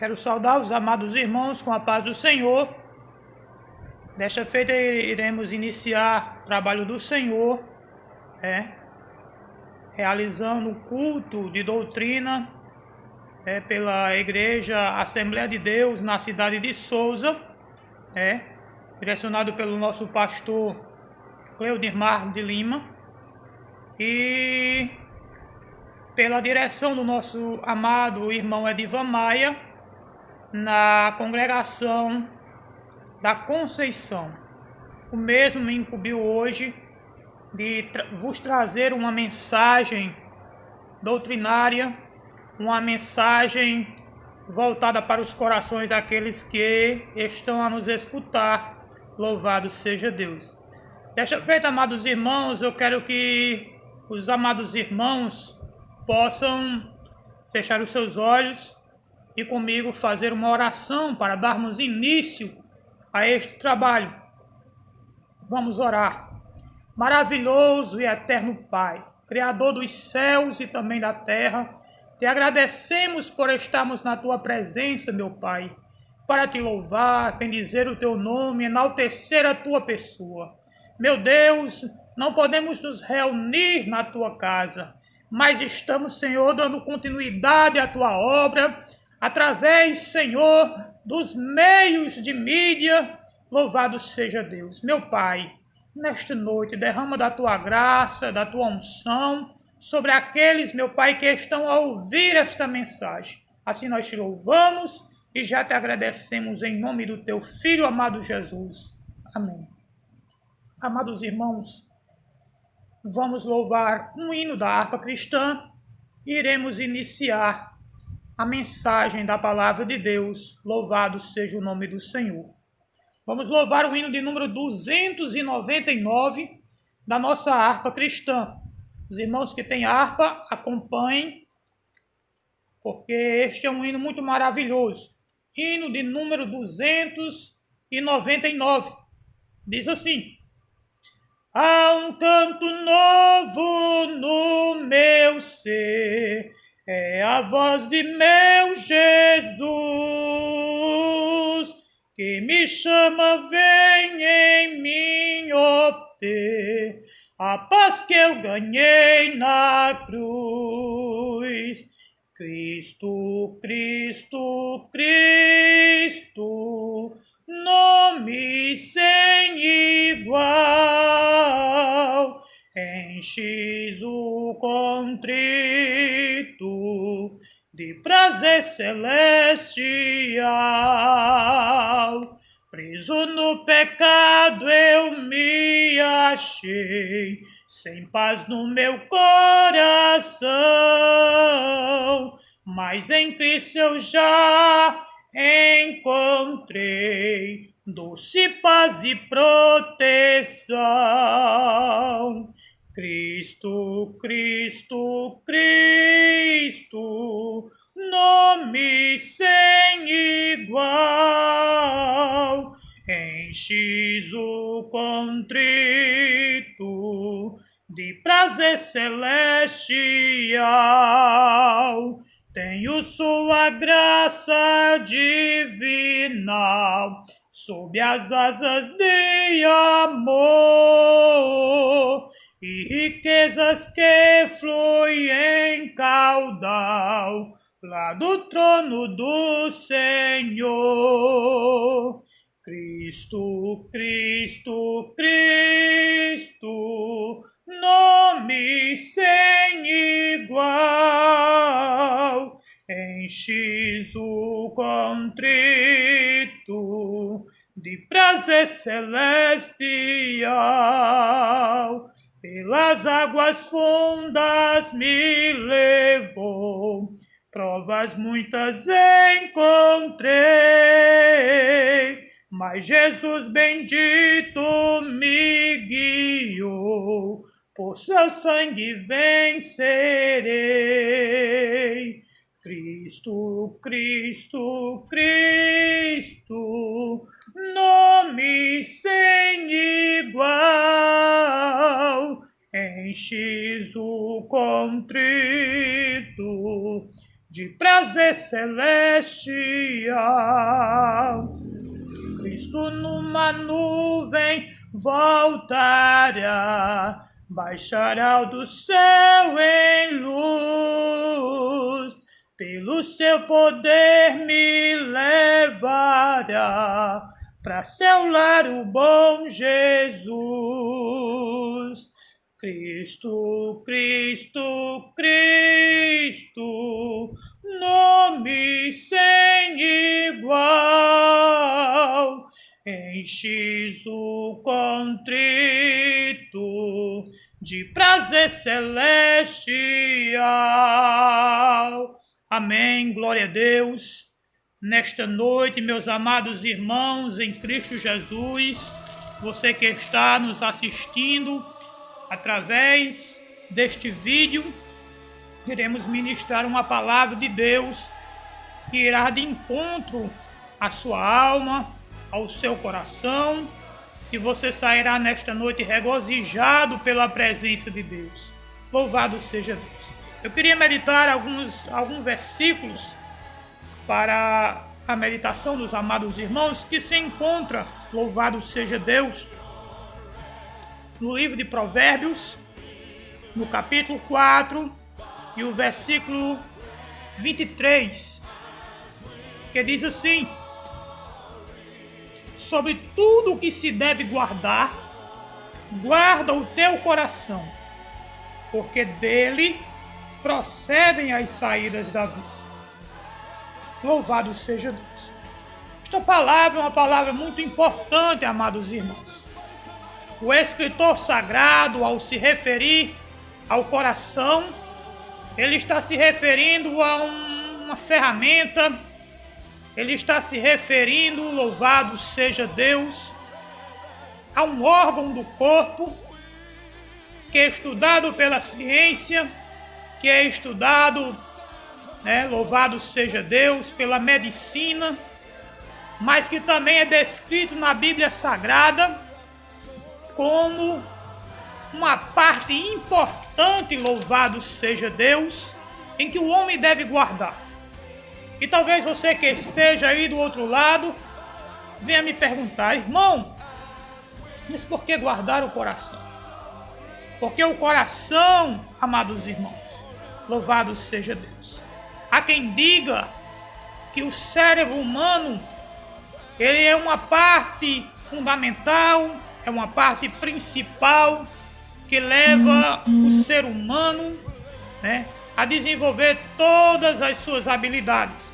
Quero saudar os amados irmãos com a paz do Senhor. Desta feita iremos iniciar o trabalho do Senhor, realizando o culto de doutrina pela Igreja Assembleia de Deus na cidade de Souza, direcionado pelo nosso pastor Cleudimar de Lima e pela direção do nosso amado irmão Edivan Maia, na congregação da Conceição. O mesmo me incumbiu hoje de vos trazer uma mensagem doutrinária, uma mensagem voltada para os corações daqueles que estão a nos escutar. Louvado seja Deus. Desta feita, amados irmãos, eu quero que os amados irmãos possam fechar os seus olhos e comigo fazer uma oração para darmos início a este trabalho. Vamos orar. Maravilhoso e eterno Pai, Criador dos céus e também da terra, te agradecemos por estarmos na tua presença, meu Pai, para te louvar, bendizer o teu nome, enaltecer a tua pessoa. Meu Deus, não podemos nos reunir na tua casa, mas estamos, Senhor, dando continuidade à tua obra, através, Senhor, dos meios de mídia. Louvado seja Deus. Meu Pai, nesta noite, derrama da tua graça, da tua unção, sobre aqueles, meu Pai, que estão a ouvir esta mensagem. Assim nós te louvamos e já te agradecemos em nome do teu Filho amado Jesus. Amém. Amados irmãos, vamos louvar um hino da harpa cristã e iremos iniciar a mensagem da palavra de Deus. Louvado seja o nome do Senhor. Vamos louvar o hino de número 299 da nossa harpa cristã. Os irmãos que têm harpa, acompanhem, porque este é um hino muito maravilhoso. Hino de número 299. Diz assim: há um canto novo no meu ser, é a voz de meu Jesus, que me chama, vem em mim obter a paz que eu ganhei na cruz. Cristo, Cristo, Cristo, nome sem igual, enches o contrito de prazer celestial. Preso no pecado eu me achei, sem paz no meu coração, mas em Cristo eu já encontrei doce paz e proteção. Cristo, Cristo, Cristo, nome sem igual, enches o contrito de prazer celestial. Tenho sua graça divinal, sob as asas de amor, e riquezas que fluem em caudal, lá do trono do Senhor. Cristo, Cristo, Cristo, nome sem igual, enches o contrito de prazer celestial. Pelas águas fundas me levou, provas muitas encontrei, mas Jesus bendito me guiou, por seu sangue vencerei. Cristo, Cristo, Cristo, nome sem igual, enches o contrito de prazer celestial. Cristo numa nuvem voltará, baixará do céu em luz, pelo seu poder me levará para seu lar o bom Jesus. Cristo, Cristo, Cristo, nome sem igual, enches o contrito de prazer celestial. Amém, glória a Deus. Nesta noite, meus amados irmãos em Cristo Jesus, você que está nos assistindo através deste vídeo, iremos ministrar uma palavra de Deus que irá de encontro à sua alma, ao seu coração, e você sairá nesta noite regozijado pela presença de Deus. Louvado seja Deus. Eu queria meditar alguns versículos para a meditação dos amados irmãos que se encontra, louvado seja Deus, no livro de Provérbios, no capítulo 4 e o versículo 23, que diz assim: sobre tudo o que se deve guardar, guarda o teu coração, porque dele procedem as saídas da vida. Louvado seja Deus. Esta palavra é uma palavra muito importante, amados irmãos. O escritor sagrado, ao se referir ao coração, ele está se referindo a uma ferramenta, ele está se referindo, louvado seja Deus, a um órgão do corpo que é estudado pela ciência, que é estudado, louvado seja Deus, pela medicina, mas que também é descrito na Bíblia Sagrada como uma parte importante, louvado seja Deus, em que o homem deve guardar. E talvez você que esteja aí do outro lado venha me perguntar: irmão, mas por que guardar o coração? Porque o coração, amados irmãos, louvado seja Deus, há quem diga que o cérebro humano, ele é uma parte fundamental, é uma parte principal que leva o ser humano, a desenvolver todas as suas habilidades.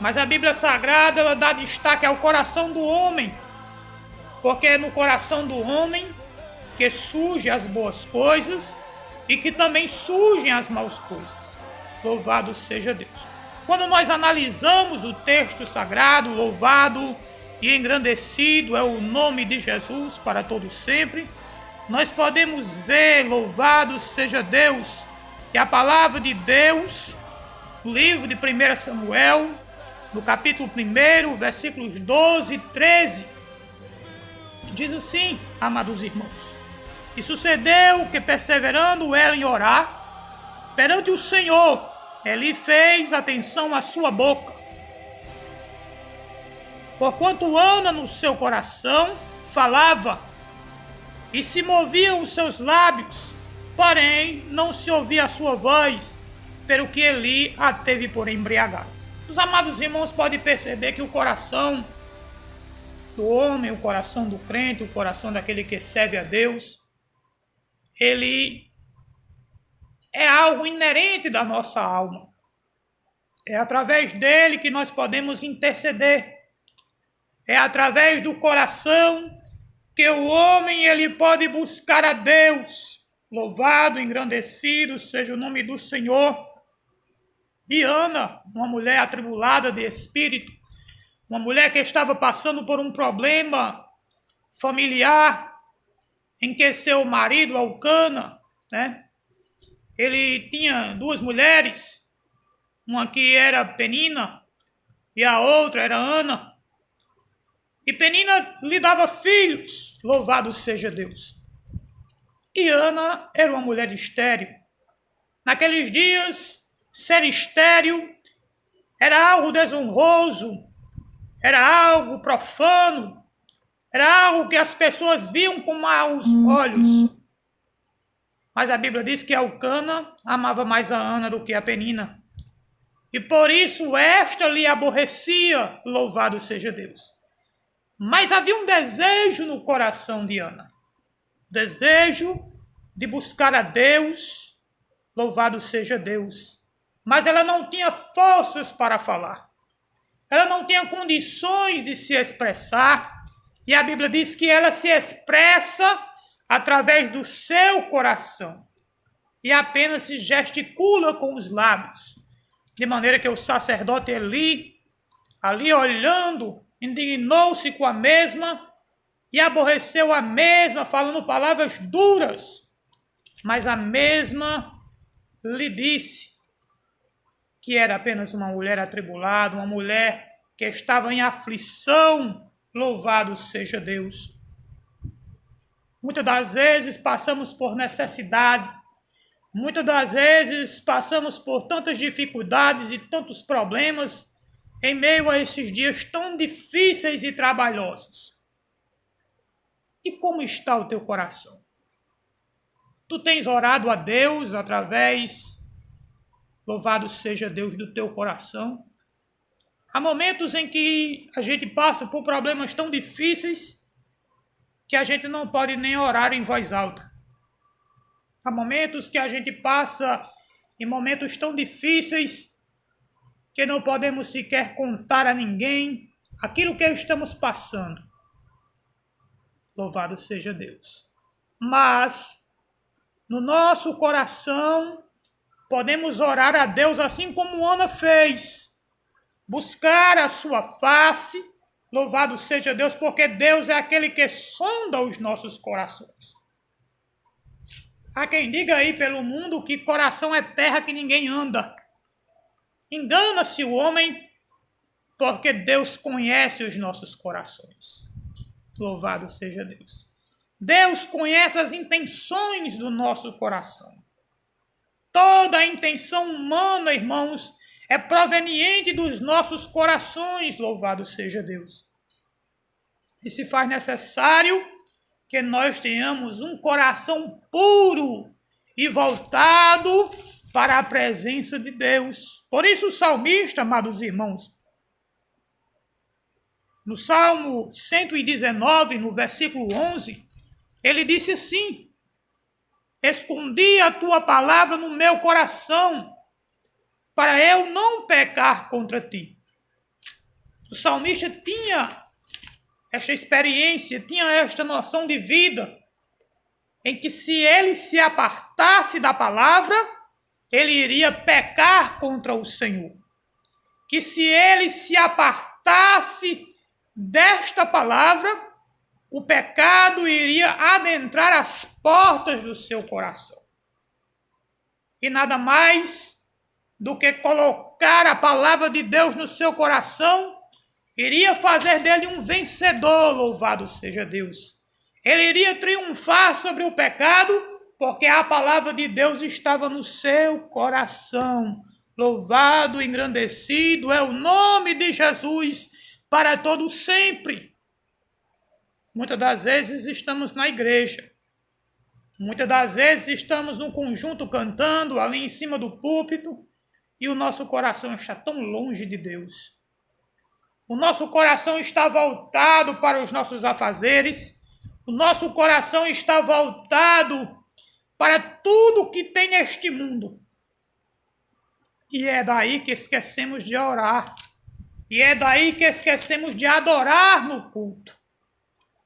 Mas a Bíblia Sagrada, ela dá destaque ao coração do homem, porque é no coração do homem que surgem as boas coisas e que também surgem as más coisas. Louvado seja Deus. Quando nós analisamos o texto sagrado, louvado e engrandecido é o nome de Jesus para todo sempre, nós podemos ver, louvado seja Deus, que a palavra de Deus, no livro de 1 Samuel, no capítulo 1, versículos 12 e 13, diz assim, amados irmãos: e sucedeu que, perseverando ela em orar perante o Senhor, ele fez atenção à sua boca, porquanto Ana no seu coração falava, e se moviam os seus lábios, porém não se ouvia a sua voz, pelo que Eli a teve por embriagado. Os amados irmãos podem perceber que o coração do homem, o coração do crente, o coração daquele que serve a Deus, ele é algo inerente da nossa alma. É através dele que nós podemos interceder. É através do coração que o homem ele pode buscar a Deus. Louvado, engrandecido seja o nome do Senhor. E Ana, uma mulher atribulada de espírito, uma mulher que estava passando por um problema familiar, em que seu marido, Elcana, ele tinha duas mulheres, uma que era Penina e a outra era Ana. E Penina lhe dava filhos, louvado seja Deus. E Ana era uma mulher estéril. Naqueles dias ser estéril era algo desonroso, era algo profano, era algo que as pessoas viam com maus olhos. Mas a Bíblia diz que Elcana amava mais a Ana do que a Penina. E por isso esta lhe aborrecia, louvado seja Deus. Mas havia um desejo no coração de Ana. Desejo de buscar a Deus, louvado seja Deus. Mas ela não tinha forças para falar. Ela não tinha condições de se expressar. E a Bíblia diz que ela se expressa através do seu coração. E apenas se gesticula com os lábios. De maneira que o sacerdote Eli, ali olhando, indignou-se com a mesma e aborreceu a mesma, falando palavras duras. Mas a mesma lhe disse que era apenas uma mulher atribulada, uma mulher que estava em aflição, louvado seja Deus. Muitas das vezes passamos por necessidade, muitas das vezes passamos por tantas dificuldades e tantos problemas em meio a esses dias tão difíceis e trabalhosos. E como está o teu coração? Tu tens orado a Deus através, louvado seja Deus, do teu coração? Há momentos em que a gente passa por problemas tão difíceis que a gente não pode nem orar em voz alta. Há momentos que a gente passa em momentos tão difíceis que não podemos sequer contar a ninguém aquilo que estamos passando. Louvado seja Deus. Mas no nosso coração podemos orar a Deus assim como Ana fez. Buscar a sua face, louvado seja Deus, porque Deus é aquele que sonda os nossos corações. Há quem diga aí pelo mundo que coração é terra que ninguém anda. Engana-se o homem, porque Deus conhece os nossos corações. Louvado seja Deus. Deus conhece as intenções do nosso coração. Toda a intenção humana, irmãos, é proveniente dos nossos corações, louvado seja Deus. E se faz necessário que nós tenhamos um coração puro e voltado para a presença de Deus. Por isso o salmista, amados irmãos, no Salmo 119, no versículo 11, ele disse assim: escondi a tua palavra no meu coração, para eu não pecar contra ti. O salmista tinha esta experiência, tinha esta noção de vida, em que se ele se apartasse da palavra, ele iria pecar contra o Senhor. Que se ele se apartasse desta palavra, o pecado iria adentrar as portas do seu coração. E nada mais do que colocar a palavra de Deus no seu coração, iria fazer dele um vencedor, louvado seja Deus. Ele iria triunfar sobre o pecado, porque a palavra de Deus estava no seu coração. Louvado, engrandecido é o nome de Jesus para todo sempre. Muitas das vezes estamos na igreja. Muitas das vezes estamos num conjunto cantando ali em cima do púlpito e o nosso coração está tão longe de Deus. O nosso coração está voltado para os nossos afazeres. O nosso coração está voltado para tudo que tem neste mundo. E é daí que esquecemos de orar. E é daí que esquecemos de adorar no culto.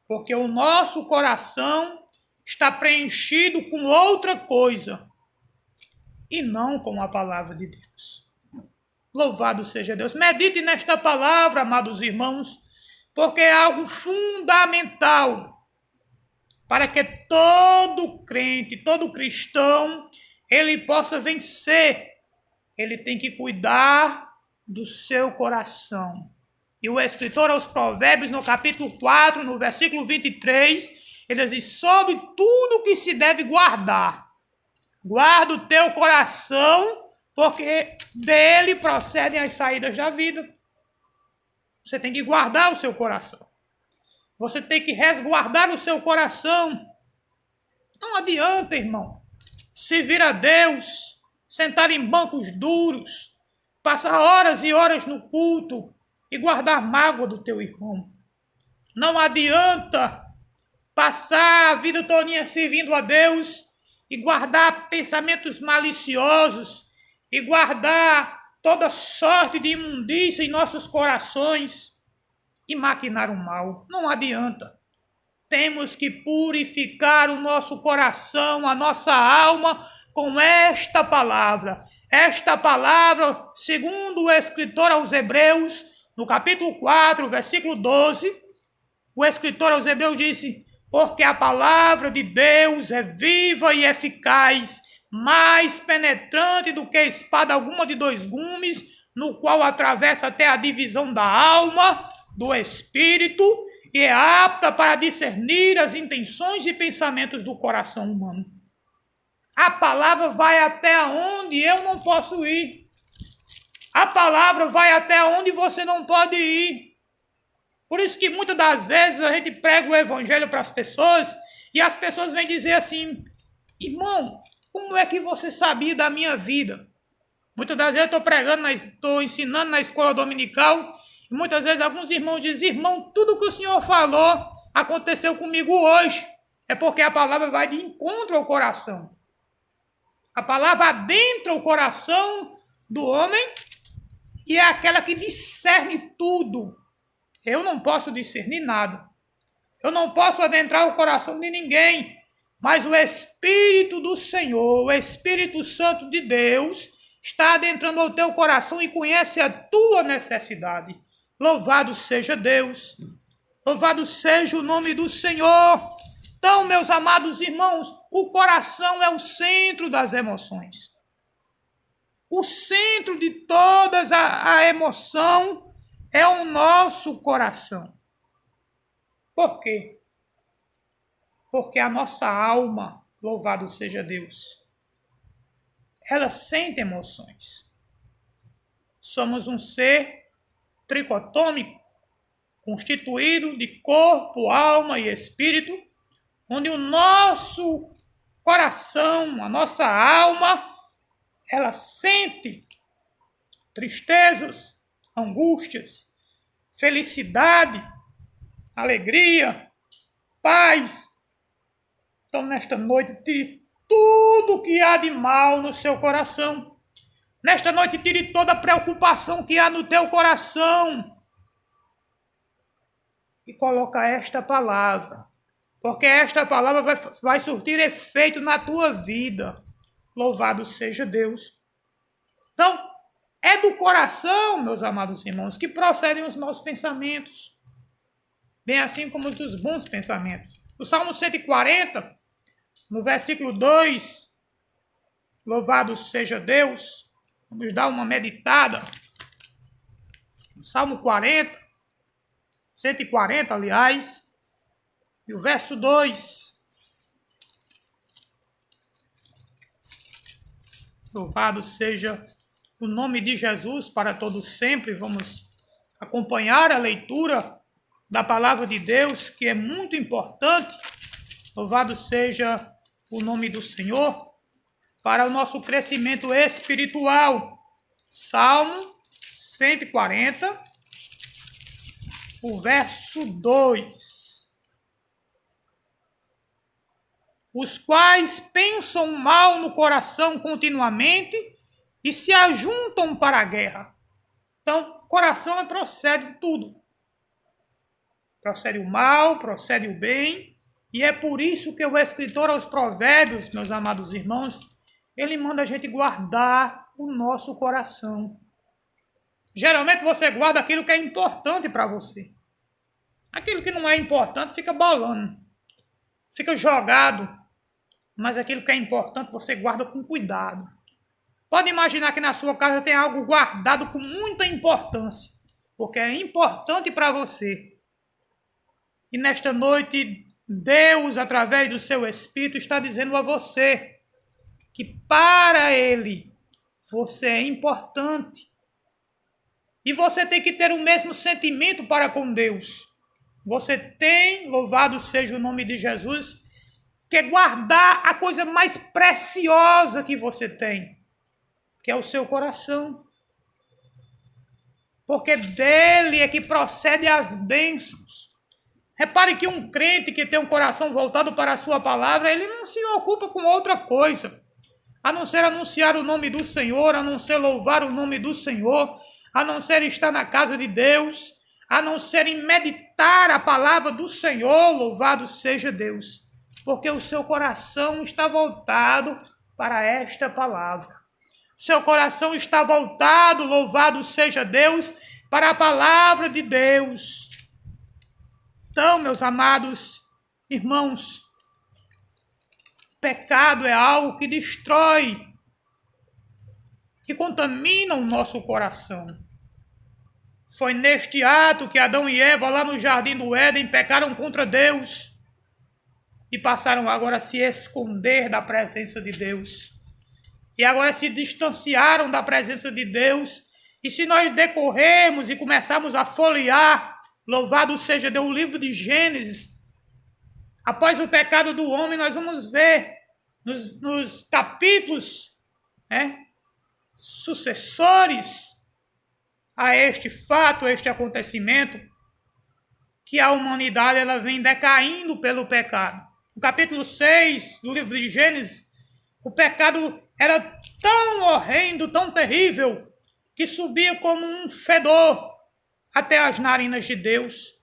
Porque o nosso coração está preenchido com outra coisa e não com a palavra de Deus. Louvado seja Deus. Medite nesta palavra, amados irmãos, porque é algo fundamental para que todo crente, todo cristão, ele possa vencer. Ele tem que cuidar do seu coração. E o escritor aos Provérbios, no capítulo 4, no versículo 23, ele diz: sobre tudo que se deve guardar, guarda o teu coração, porque dele procedem as saídas da vida. Você tem que guardar o seu coração. Você tem que resguardar o seu coração. Não adianta, irmão, servir a Deus, sentar em bancos duros, passar horas e horas no culto e guardar mágoa do teu irmão. Não adianta passar a vida todinha servindo a Deus e guardar pensamentos maliciosos e guardar toda sorte de imundícia em nossos corações e maquinar o mal. Não adianta. Temos que purificar o nosso coração, a nossa alma, com esta palavra. Esta palavra, segundo o escritor aos Hebreus, no capítulo 4, versículo 12, o escritor aos Hebreus disse: porque a palavra de Deus é viva e eficaz, mais penetrante do que espada alguma de dois gumes, no qual atravessa até a divisão da alma, do espírito, e é apta para discernir as intenções e pensamentos do coração humano. A palavra vai até onde eu não posso ir. A palavra vai até onde você não pode ir. Por isso que muitas das vezes a gente prega o evangelho para as pessoas e as pessoas vêm dizer assim: irmão, como é que você sabia da minha vida? Muitas das vezes eu estou pregando, estou ensinando na escola dominical e muitas vezes alguns irmãos dizem: irmão, tudo que o senhor falou aconteceu comigo hoje. É porque a palavra vai de encontro ao coração. A palavra adentra o coração do homem e é aquela que discerne tudo. Eu não posso discernir nada. Eu não posso adentrar o coração de ninguém. Mas o Espírito do Senhor, o Espírito Santo de Deus, está adentrando ao teu coração e conhece a tua necessidade. Louvado seja Deus. Louvado seja o nome do Senhor. Então, meus amados irmãos, o coração é o centro das emoções. O centro de todas a emoção é o nosso coração. Por quê? Porque a nossa alma, louvado seja Deus, ela sente emoções. Somos um ser tricotômico, constituído de corpo, alma e espírito, onde o nosso coração, a nossa alma, ela sente tristezas, angústias, felicidade, alegria, paz. Então, nesta noite, tire tudo que há de mal no seu coração. Nesta noite, tire toda a preocupação que há no teu coração e coloca esta palavra, porque esta palavra vai surtir efeito na tua vida. Louvado seja Deus. Então, é do coração, meus amados irmãos, que procedem os maus pensamentos, bem assim como dos bons pensamentos. O Salmo 140, no versículo 2, louvado seja Deus, vamos dar uma meditada. O Salmo 40, 140, aliás, e o verso 2. Louvado seja o nome de Jesus para todos sempre. Vamos acompanhar a leitura da palavra de Deus, que é muito importante. Louvado seja o nome do Senhor para o nosso crescimento espiritual. Salmo 140, o verso 2. Os quais pensam mal no coração continuamente e se ajuntam para a guerra. Então, coração procede tudo. Procede o mal, procede o bem. E é por isso que o escritor aos Provérbios, meus amados irmãos, ele manda a gente guardar o nosso coração. Geralmente você guarda aquilo que é importante para você. Aquilo que não é importante fica bolando, fica jogado. Mas aquilo que é importante você guarda com cuidado. Pode imaginar que na sua casa tem algo guardado com muita importância, porque é importante para você. E nesta noite, Deus, através do seu Espírito, está dizendo a você que para Ele Você é importante. E você tem que ter o mesmo sentimento para com Deus. Você tem, louvado seja o nome de Jesus, que guardar a coisa mais preciosa que você tem, que é o seu coração. Porque dele é que procede as bênçãos. Repare que um crente que tem um coração voltado para a sua palavra, ele não se ocupa com outra coisa, a não ser anunciar o nome do Senhor, a não ser louvar o nome do Senhor, a não ser estar na casa de Deus, a não ser em meditar a palavra do Senhor, louvado seja Deus, porque o seu coração está voltado para esta palavra. Seu coração está voltado, louvado seja Deus, para a palavra de Deus. Então, meus amados irmãos, pecado é algo que destrói, que contamina o nosso coração. Foi neste ato que Adão e Eva, lá no jardim do Éden, pecaram contra Deus e passaram agora a se esconder da presença de Deus. E agora se distanciaram da presença de Deus. E se nós decorrermos e começarmos a folhear, louvado seja Deus, o livro de Gênesis, após o pecado do homem, nós vamos ver nos capítulos sucessores a este fato, a este acontecimento, que a humanidade ela vem decaindo pelo pecado. No capítulo 6 do livro de Gênesis, o pecado era tão horrendo, tão terrível, que subia como um fedor até as narinas de Deus.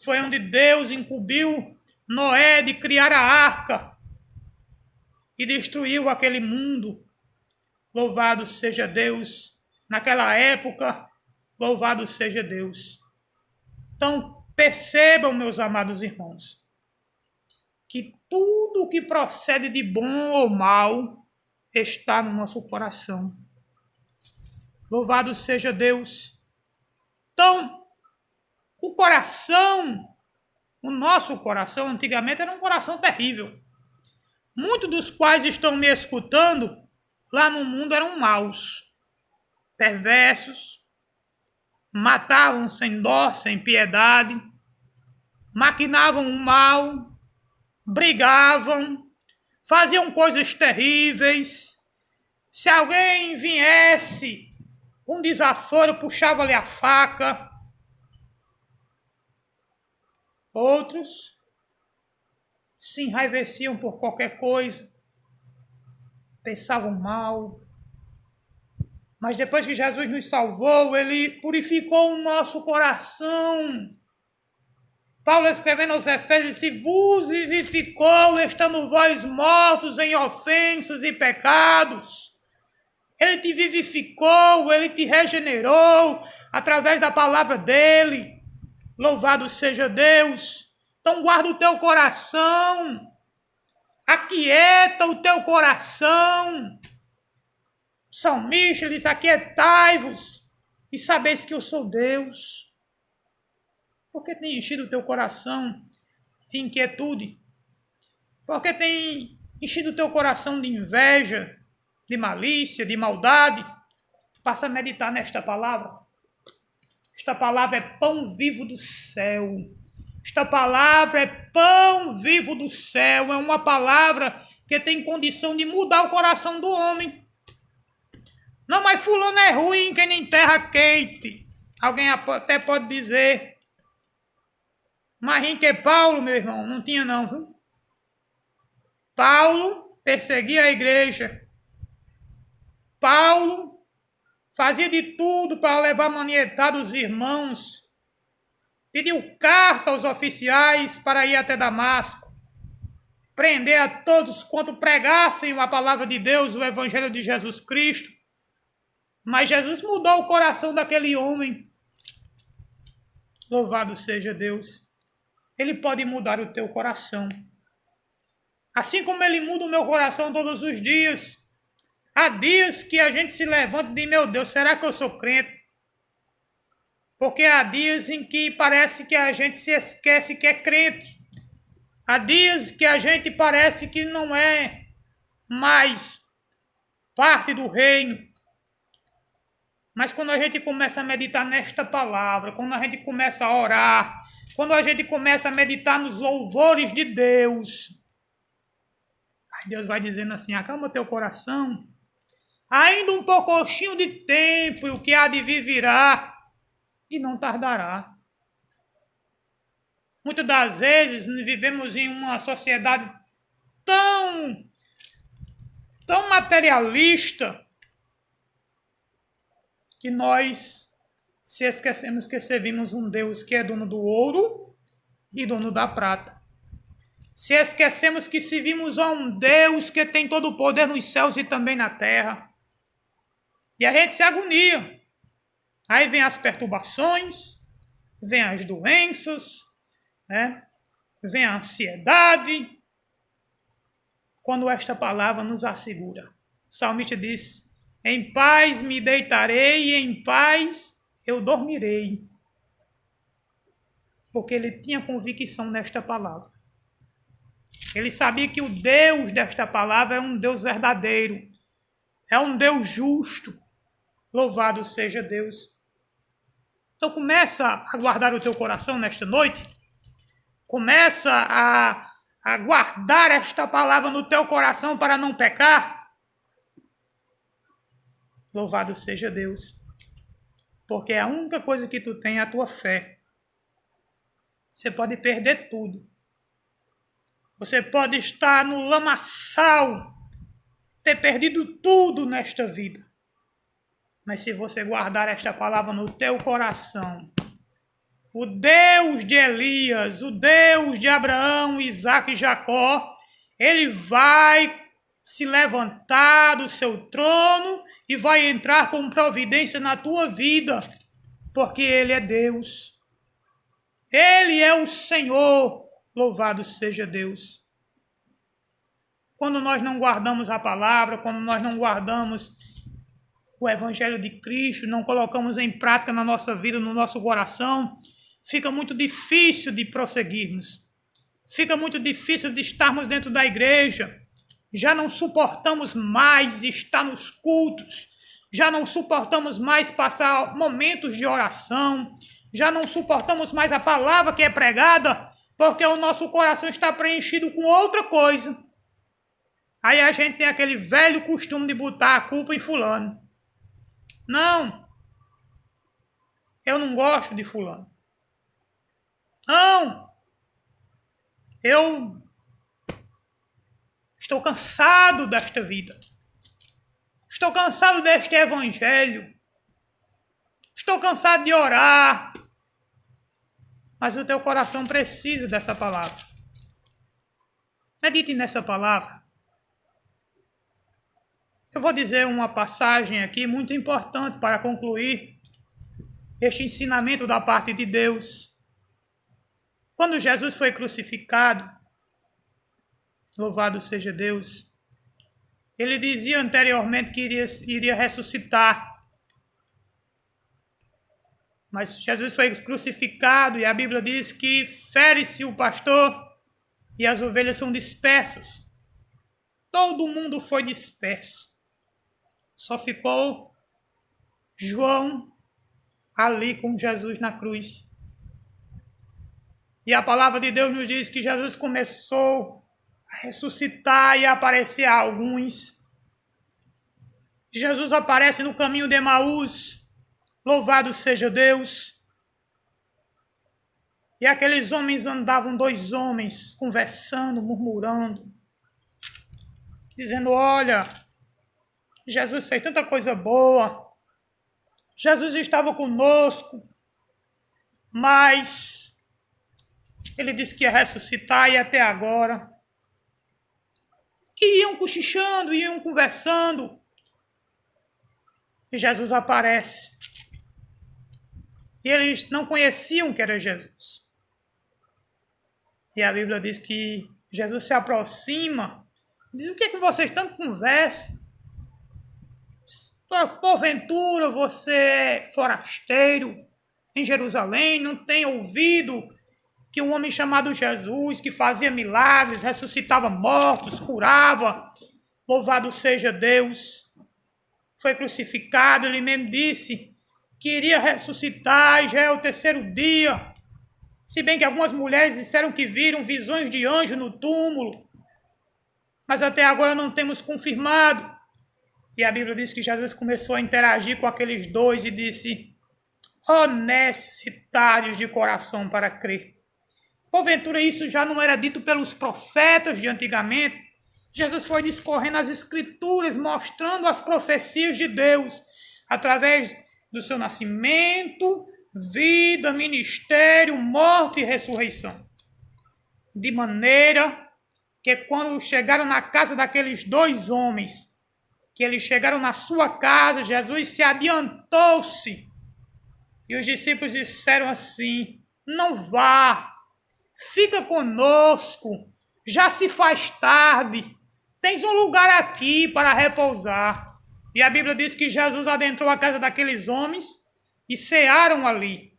Foi onde Deus incumbiu Noé de criar a arca e destruiu aquele mundo. Louvado seja Deus. Naquela época, louvado seja Deus. Então, percebam, meus amados irmãos, que tudo que procede de bom ou mal está no nosso coração. Louvado seja Deus. Então, o coração, o nosso coração, antigamente era um coração terrível. Muitos dos quais estão me escutando lá no mundo eram maus, perversos, matavam sem dó, sem piedade, maquinavam o mal, brigavam, faziam coisas terríveis. Se alguém viesse com desaforo, puxava-lhe a faca. Outros se enraiveciam por qualquer coisa, pensavam mal. Mas depois que Jesus nos salvou, ele purificou o nosso coração. Paulo escrevendo aos Efésios, se vos vivificou, estando vós mortos em ofensas e pecados. Ele te vivificou, ele te regenerou através da palavra dele. Louvado seja Deus. Então guarda o teu coração. Aquieta o teu coração. O salmista diz, aquietai-vos e sabeis que eu sou Deus. Porque tem enchido o teu coração de inquietude? Porque tem enchido o teu coração de inveja, de malícia, de maldade? Passa a meditar nesta palavra. Esta palavra é pão vivo do céu. Esta palavra é pão vivo do céu. É uma palavra que tem condição de mudar o coração do homem. Não, mas fulano é ruim, que nem terra quente. Alguém até pode dizer. Mais ruim que Paulo, meu irmão, não tinha não, viu? Paulo perseguia a igreja. Paulo fazia de tudo para levar manietada os irmãos. Pediu carta aos oficiais para ir até Damasco. Prender a todos quanto pregassem a palavra de Deus, o evangelho de Jesus Cristo. Mas Jesus mudou o coração daquele homem. Louvado seja Deus. Ele pode mudar o teu coração. Assim como ele muda o meu coração todos os dias. Há dias que a gente se levanta e diz, meu Deus, será que eu sou crente? Porque há dias em que parece que a gente se esquece que é crente. Há dias que a gente parece que não é mais parte do reino. Mas quando a gente começa a meditar nesta palavra, quando a gente começa a orar, quando a gente começa a meditar nos louvores de Deus, aí Deus vai dizendo assim, acalma teu coração, ainda um pouquinho de tempo, e o que há de vir virá, e não tardará. Muitas das vezes vivemos em uma sociedade tão materialista que nós se esquecemos que servimos um Deus que é dono do ouro e dono da prata. Se esquecemos que servimos a um Deus que tem todo o poder nos céus e também na terra. E a gente se agonia. Aí vem as perturbações, vem as doenças, né? Vem a ansiedade. Quando esta palavra nos assegura. O salmista diz, em paz me deitarei e em paz eu dormirei. Porque ele tinha convicção nesta palavra. Ele sabia que o Deus desta palavra é um Deus verdadeiro. É um Deus justo. Louvado seja Deus. Então começa a guardar o teu coração nesta noite. Começa a guardar esta palavra no teu coração para não pecar. Louvado seja Deus. Porque a única coisa que tu tem é a tua fé. Você pode perder tudo. Você pode estar no lamaçal, ter perdido tudo nesta vida. Mas se você guardar esta palavra no teu coração, o Deus de Elias, o Deus de Abraão, Isaque e Jacó, ele vai se levantar do seu trono e vai entrar com providência na tua vida, porque ele é Deus. Ele é o Senhor, louvado seja Deus. Quando nós não guardamos a palavra, quando nós não guardamos o Evangelho de Cristo, não colocamos em prática na nossa vida, no nosso coração, fica muito difícil de prosseguirmos. Fica muito difícil de estarmos dentro da igreja. Já não suportamos mais estar nos cultos. Já não suportamos mais passar momentos de oração. Já não suportamos mais a palavra que é pregada, porque o nosso coração está preenchido com outra coisa. Aí a gente tem aquele velho costume de botar a culpa em fulano. Não. Eu não gosto de fulano. Não. Eu estou cansado desta vida. Estou cansado deste evangelho. Estou cansado de orar. Mas o teu coração precisa dessa palavra. Medite nessa palavra. Eu vou dizer uma passagem aqui muito importante para concluir este ensinamento da parte de Deus. Quando Jesus foi crucificado, louvado seja Deus, ele dizia anteriormente que iria ressuscitar. Mas Jesus foi crucificado e a Bíblia diz que fere-se o pastor e as ovelhas são dispersas. Todo mundo foi disperso. Só ficou João ali com Jesus na cruz. E a palavra de Deus nos diz que Jesus começou a ressuscitar e a aparecer a alguns. Jesus aparece no caminho de Emaús. Louvado seja Deus. E aqueles homens andavam, 2 homens, conversando, murmurando, dizendo, olha, Jesus fez tanta coisa boa. Jesus estava conosco, mas ele disse que ia ressuscitar e até agora. E iam cochichando, iam conversando. E Jesus aparece. E eles não conheciam que era Jesus. E a Bíblia diz que Jesus se aproxima. Diz, o que é que vocês tanto conversam? Porventura você é forasteiro em Jerusalém, não tem ouvido que um homem chamado Jesus, que fazia milagres, ressuscitava mortos, curava, louvado seja Deus. foi crucificado, ele mesmo disse que iria ressuscitar e já é o terceiro dia. Se bem que algumas mulheres disseram que viram visões de anjo no túmulo, mas até agora não temos confirmado. E a Bíblia diz que Jesus começou a interagir com aqueles dois e disse: ó necessitários de coração para crer. Porventura isso já não era dito pelos profetas de antigamente? Jesus foi discorrendo as escrituras, mostrando as profecias de Deus, através do seu nascimento, vida, ministério, morte e ressurreição. De maneira que quando chegaram na casa daqueles dois homens, que eles chegaram na sua casa, Jesus se adiantou-se. E os discípulos disseram assim: não vá, fica conosco, já se faz tarde, tens um lugar aqui para repousar. E a Bíblia diz que Jesus adentrou a casa daqueles homens e cearam ali.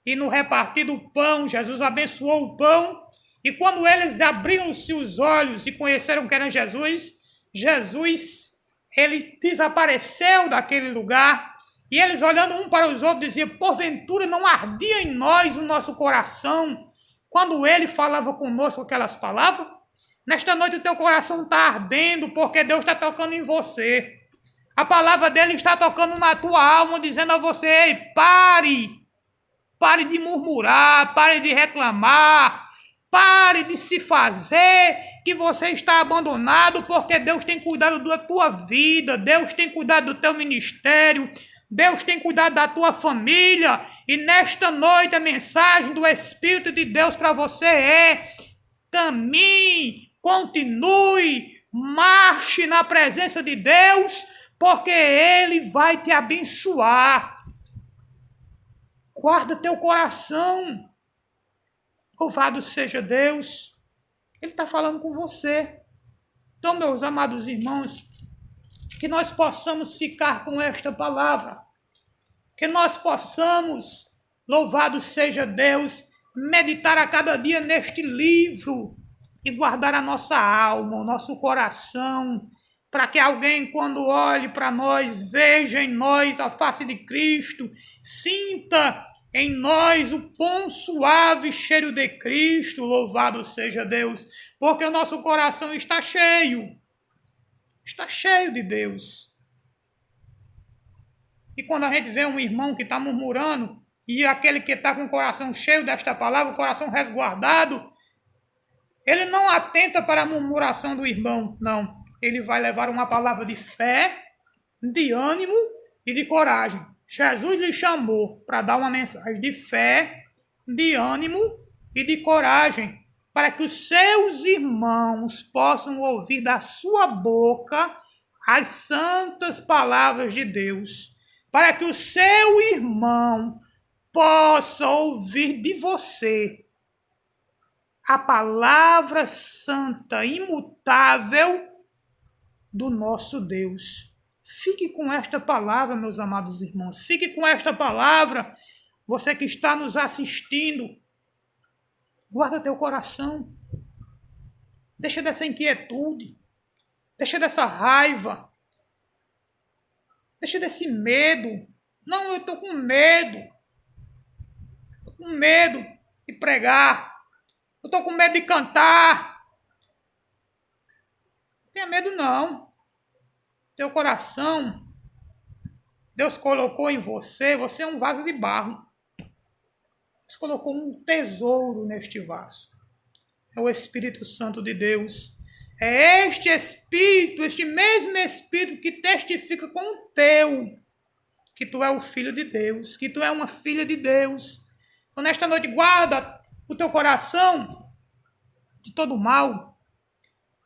E no repartir do pão, Jesus abençoou o pão. E quando eles abriram-se os olhos e conheceram que era Jesus, ele desapareceu daquele lugar. E eles, olhando um para os outros, diziam: porventura não ardia em nós o nosso coração quando ele falava conosco aquelas palavras? Nesta noite o teu coração está ardendo porque Deus está tocando em você. A palavra dele está tocando na tua alma, dizendo a você: ei, pare de murmurar, pare de reclamar, pare de se fazer que você está abandonado, porque Deus tem cuidado da tua vida, Deus tem cuidado do teu ministério, Deus tem cuidado da tua família. E nesta noite a mensagem do Espírito de Deus para você é: caminhe, continue, marche na presença de Deus, porque Ele vai te abençoar. Guarda teu coração. Louvado seja Deus. Ele está falando com você. Então, meus amados irmãos, que nós possamos ficar com esta palavra. Que nós possamos, louvado seja Deus, meditar a cada dia neste livro e guardar a nossa alma, o nosso coração, para que alguém, quando olhe para nós, veja em nós a face de Cristo, sinta em nós o bom, suave cheiro de Cristo, louvado seja Deus, porque o nosso coração está cheio de Deus. E quando a gente vê um irmão que está murmurando, e aquele que está com o coração cheio desta palavra, o coração resguardado, ele não atenta para a murmuração do irmão, não. Ele vai levar uma palavra de fé, de ânimo e de coragem. Jesus lhe chamou para dar uma mensagem de fé, de ânimo e de coragem, para que os seus irmãos possam ouvir da sua boca as santas palavras de Deus, para que o seu irmão possa ouvir de você a palavra santa, imutável do nosso Deus. Fique com esta palavra, meus amados irmãos. Fique com esta palavra, você que está nos assistindo. Guarda teu coração. Deixa dessa inquietude. Deixa dessa raiva. Deixa desse medo. Não, eu estou com medo. Estou com medo de pregar. Eu estou com medo de cantar. Não tenha medo, não. Teu coração, Deus colocou em você, você é um vaso de barro. Deus colocou um tesouro neste vaso. É o Espírito Santo de Deus. É este Espírito, este mesmo Espírito que testifica com o teu, que tu é o Filho de Deus, que tu é uma filha de Deus. Então, nesta noite, guarda o teu coração de todo mal.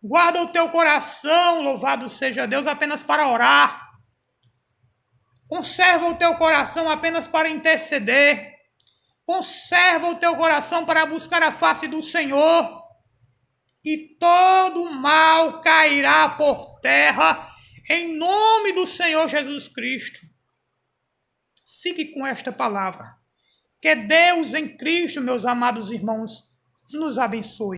Guarda o teu coração, louvado seja Deus, apenas para orar. Conserva o teu coração apenas para interceder. Conserva o teu coração para buscar a face do Senhor. E todo mal cairá por terra em nome do Senhor Jesus Cristo. Fique com esta palavra. Que Deus em Cristo, meus amados irmãos, nos abençoe.